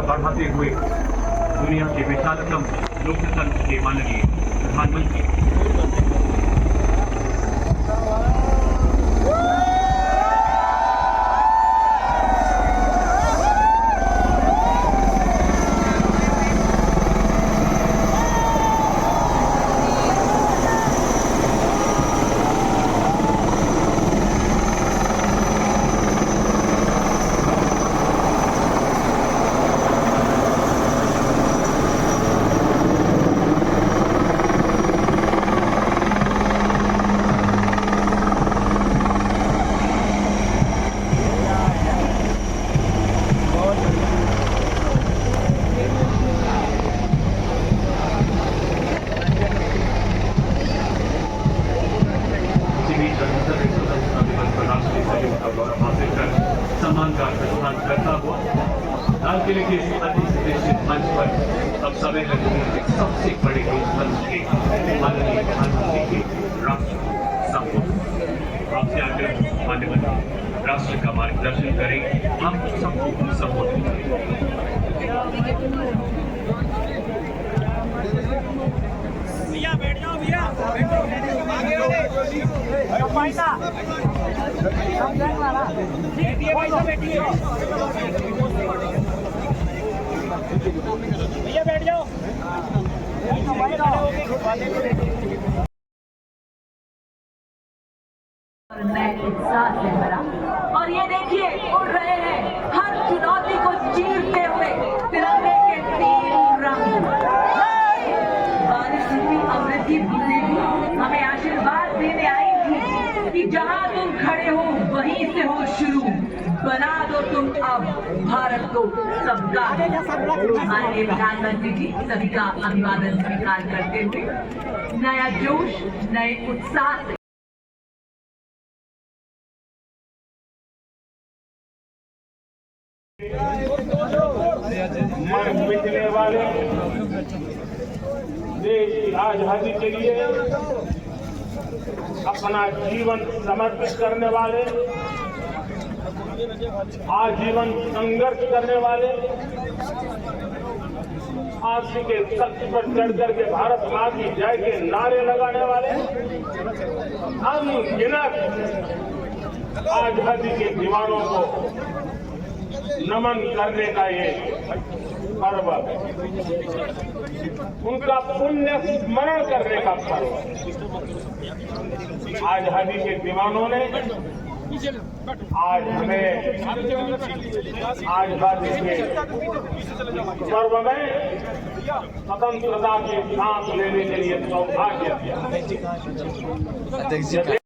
बढ़ाते हुए दुनिया के विशालतम लोकतंत्र के माननीय प्रधानमंत्री सम्मान का प्रदान करता हुआ लाल किले के अधिनिश्चित मंच पर अब समय दुनिया के सबसे बड़े लोकतंत्र के माननीय प्रधानमंत्री के राष्ट्र संबोधन। आपसे आग्रह मान्यवर राष्ट्र का मार्गदर्शन करें, हम सबको संबोधित करें। भैया बैठ जाओ, भैया आगे भैया बैठ जाओ। नए उत्साह से भरा और ये देखिए उड़ रहे हैं हर चुनौती को चीरते हुए तिरंगे के 3 रंग। बारिश की अमृति बूंदें हमें आशीर्वाद देने आई थी कि जहां तुम खड़े हो वहीं से हो शुरू, बना दो तुम अब भारत को सबका। माननीय प्रधानमंत्री जी सभी का अभिवादन स्वीकार करते हुए नया जोश नए उत्साह से मर मिटने वाले, देश की आजादी के लिए अपना जीवन समर्पित करने वाले, आजीवन संघर्ष करने वाले, फांसी के तख्त पर चढ़ करके भारत मां की जय के नारे लगाने वाले, अनगिनत आजादी के दीवानों को नमन करने का ये पर्व, उनका पुण्य स्मरण करने का पर्व। आजादी के दीवानों ने आज हमें आजादी के पर्व में स्वतंत्रता की सांस लेने के लिए सौभाग्य दिया।